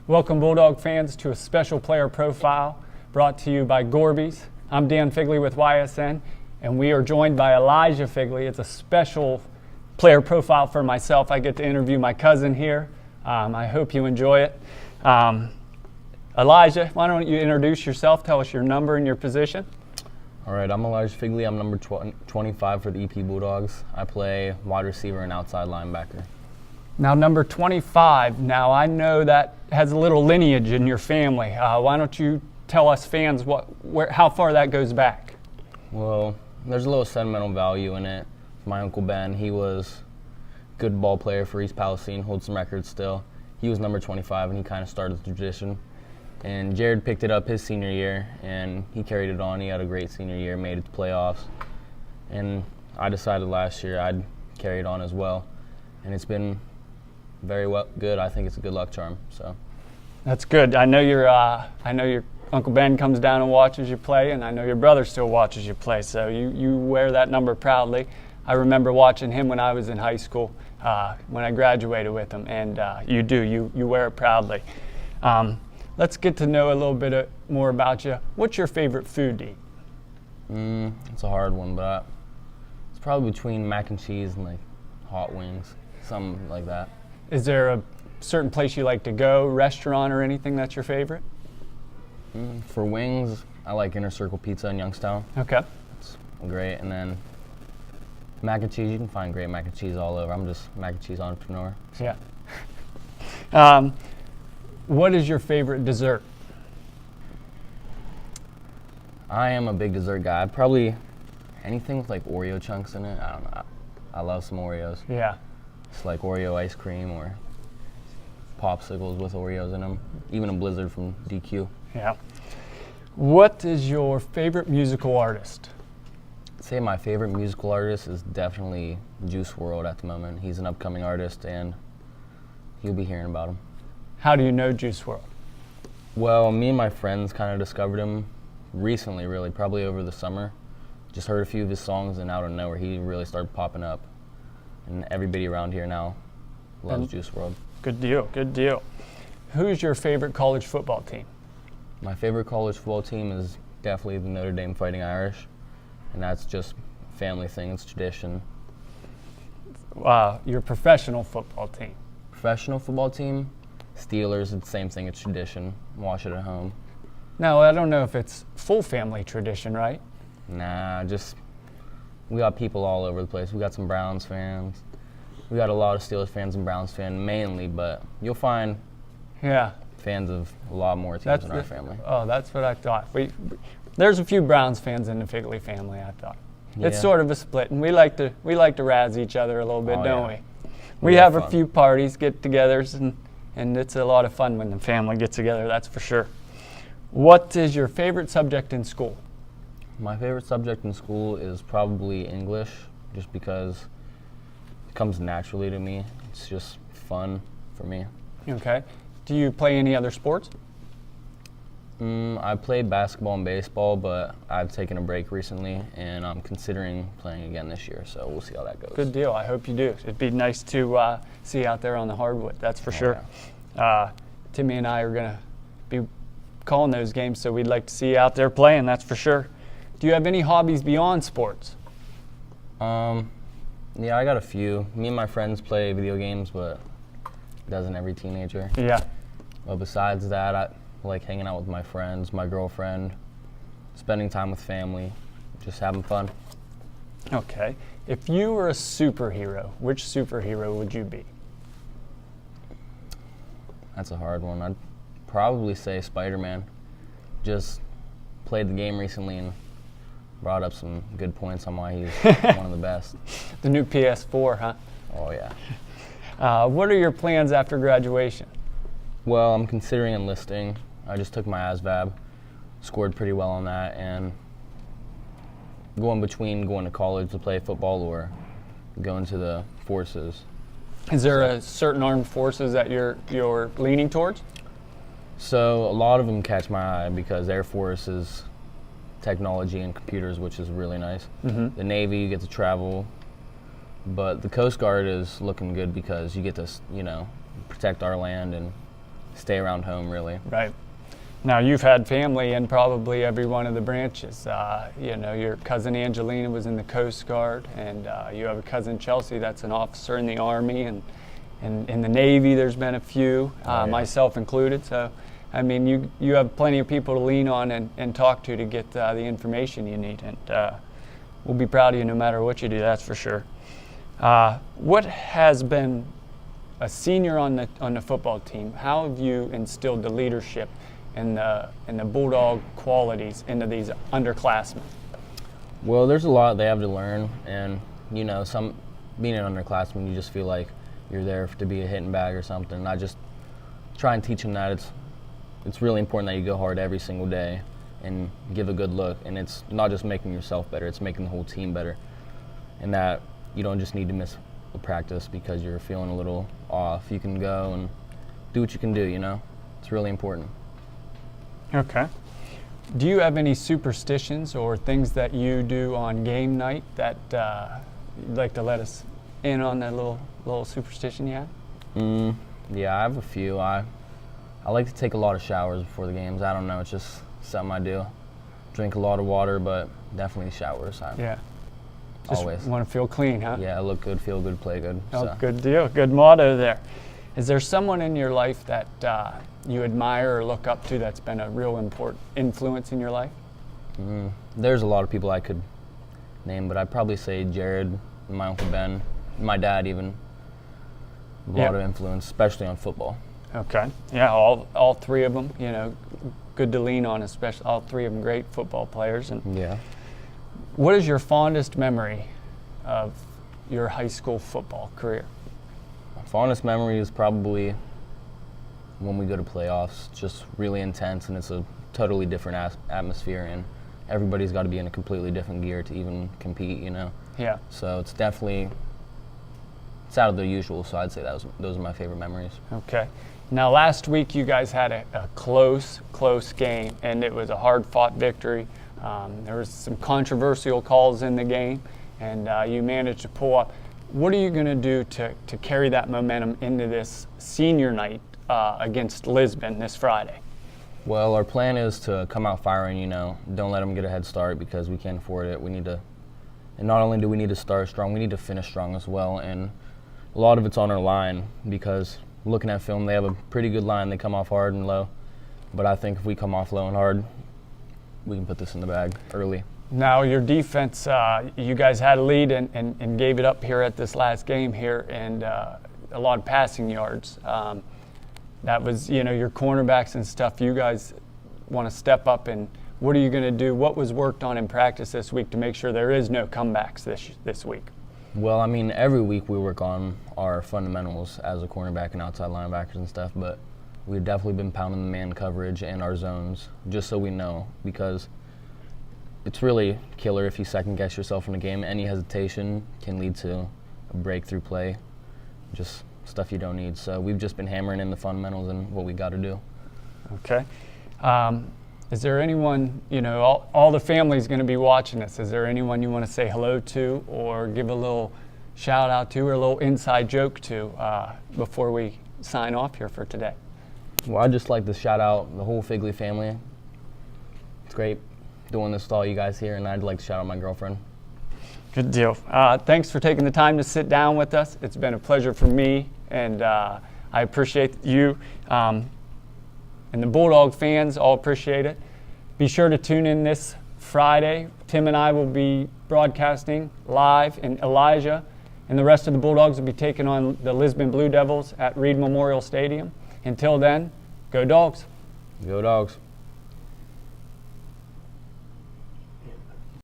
Welcome, Bulldog fans, to a special player profile brought to you by Gorby's. I'm Dan Figley with YSN, and we are joined by Elijah Figley. It's a special player profile for myself. I get to interview my cousin here. I hope you enjoy it. Elijah, why don't you introduce yourself? Tell us your number and your position. All right, I'm Elijah Figley. I'm number 25 for the EP Bulldogs. I play wide receiver and outside linebacker. Now, number 25. Now, I know that has a little lineage in your family. Why don't you tell us fans how far that goes back? Well, there's a little sentimental value in it. My Uncle Ben, he was a good ball player for East Palestine, holds some records still. He was number 25, and he kind of started the tradition. And Jared picked it up his senior year, and he carried it on. He had a great senior year, made it to playoffs. And I decided last year I'd carry it on as well. And it's been very good. I think it's a good luck charm. So that's good. I know your Uncle Ben comes down and watches you play, and I know your brother still watches you play. So you wear that number proudly. I remember watching him when I was in high school, when I graduated with him, and you wear it proudly. Let's get to know a little bit more about you. What's your favorite food to eat? It's a hard one, but it's probably between mac and cheese and like hot wings, something like that. Is there a certain place you like to go, restaurant or anything that's your favorite? For wings, I like Inner Circle Pizza in Youngstown. Okay. It's great. And then mac and cheese, you can find great mac and cheese all over. I'm just mac and cheese entrepreneur. So. Yeah. What is your favorite dessert? I am a big dessert guy. Probably anything with like Oreo chunks in it. I don't know. I love some Oreos. Yeah. It's like Oreo ice cream or popsicles with Oreos in them. Even a Blizzard from DQ. Yeah. What is your favorite musical artist? I'd say my favorite musical artist is definitely Juice WRLD at the moment. He's an upcoming artist, and you'll be hearing about him. How do you know Juice WRLD? Well, me and my friends kind of discovered him recently, really, probably over the summer. Just heard a few of his songs, and out of nowhere, he really started popping up. And everybody around here now loves Juice WRLD. Good deal, good deal. Who's your favorite college football team? My favorite college football team is definitely the Notre Dame Fighting Irish, and that's just a family thing, it's tradition. Your professional football team? Professional football team, Steelers, it's the same thing, it's tradition. Watch it at home. No, I don't know if it's full family tradition, right? Nah, we got people all over the place. We got some Browns fans. We got a lot of Steelers fans and Browns fans mainly, but you'll find fans of a lot more teams in our family. Oh, that's what I thought. There's a few Browns fans in the Figley family, I thought. Yeah. It's sort of a split, and we like to razz each other a little bit, don't we? We have a few parties, get-togethers, and it's a lot of fun when the family gets together, that's for sure. What is your favorite subject in school? My favorite subject in school is probably English, just because it comes naturally to me. It's just fun for me. Okay. Do you play any other sports? I played basketball and baseball, but I've taken a break recently, and I'm considering playing again this year, so we'll see how that goes. Good deal. I hope you do. It'd be nice to see you out there on the hardwood, that's for sure. Yeah. Timmy and I are going to be calling those games, so we'd like to see you out there playing, that's for sure. Do you have any hobbies beyond sports? Yeah, I got a few. Me and my friends play video games, but doesn't every teenager? Yeah. But besides that, I like hanging out with my friends, my girlfriend, spending time with family, just having fun. Okay. If you were a superhero, which superhero would you be? That's a hard one. I'd probably say Spider-Man. Just played the game recently and brought up some good points on why he's one of the best. The new PS4, huh? Oh, yeah. What are your plans after graduation? Well, I'm considering enlisting. I just took my ASVAB, scored pretty well on that, and going between going to college to play football or going to the forces. Is there a certain armed forces that you're leaning towards? So a lot of them catch my eye because Air Force is technology and computers, which is really nice. Mm-hmm. The Navy, you get to travel, but the Coast Guard is looking good because you get to, protect our land and stay around home, really. Right. Now, you've had family in probably every one of the branches. Your cousin Angelina was in the Coast Guard, and you have a cousin Chelsea that's an officer in the Army, and in the Navy there's been a few, myself included. So, I mean, you have plenty of people to lean on and talk to get the information you need, and we'll be proud of you no matter what you do, that's for sure. What has been a senior on the football team? How have you instilled the leadership and the Bulldog qualities into these underclassmen? Well, there's a lot they have to learn, and being an underclassman, you just feel like you're there to be a hitting bag or something. And I just try and teach them that it's really important that you go hard every single day and give a good look, and it's not just making yourself better, it's making the whole team better, and that you don't just need to miss a practice because you're feeling a little off. You can go and do what you can do, It's really important. Okay. Do you have any superstitions or things that you do on game night that you'd like to let us in on, that little superstition you have? Yeah, I have a few. I like to take a lot of showers before the games. I don't know, it's just something I do. Drink a lot of water, but definitely showers. Yeah. Just always want to feel clean, huh? Yeah, look good, feel good, play good. Oh, so. Good deal. Good motto there. Is there someone in your life that you admire or look up to that's been a real important influence in your life? There's a lot of people I could name, but I'd probably say Jared, my Uncle Ben, my dad even. A lot of influence, especially on football. Okay. Yeah, all three of them, good to lean on, especially all three of them great football players. And yeah. What is your fondest memory of your high school football career? My fondest memory is probably when we go to playoffs. It's just really intense, and it's a totally different atmosphere, and everybody's got to be in a completely different gear to even compete, Yeah. So it's definitely, it's out of the usual, so I'd say those are my favorite memories. Okay. Now, last week you guys had a close game, and it was a hard-fought victory. There was some controversial calls in the game, and you managed to pull up. What are you going to do to carry that momentum into this senior night against Lisbon this Friday? Well, our plan is to come out firing, don't let them get a head start because we can't afford it. We need to, and not only do we need to start strong, we need to finish strong as well, and a lot of it's on our line because looking at film, they have a pretty good line. They come off hard and low, but I think if we come off low and hard, we can put this in the bag early. Now, your defense, you guys had a lead and gave it up here at this last game here, and a lot of passing yards. That was, your cornerbacks and stuff. You guys want to step up, and what are you going to do? What was worked on in practice this week to make sure there is no comebacks this week? Well, I mean, every week we work on our fundamentals as a cornerback and outside linebackers and stuff, but we've definitely been pounding the man coverage and our zones just so we know, because it's really killer if you second-guess yourself in a game. Any hesitation can lead to a breakthrough play, just stuff you don't need. So we've just been hammering in the fundamentals and what we got to do. Okay. Is there anyone, all the family's going to be watching this. Is there anyone you want to say hello to or give a little shout out to or a little inside joke to before we sign off here for today? Well, I'd just like to shout out the whole Figley family. It's great doing this with all you guys here, and I'd like to shout out my girlfriend. Good deal. Thanks for taking the time to sit down with us. It's been a pleasure for me, and I appreciate you. And the Bulldog fans all appreciate it. Be sure to tune in this Friday. Tim and I will be broadcasting live in Elijah, and the rest of the Bulldogs will be taking on the Lisbon Blue Devils at Reed Memorial Stadium. Until then, go Dogs. Go Dogs.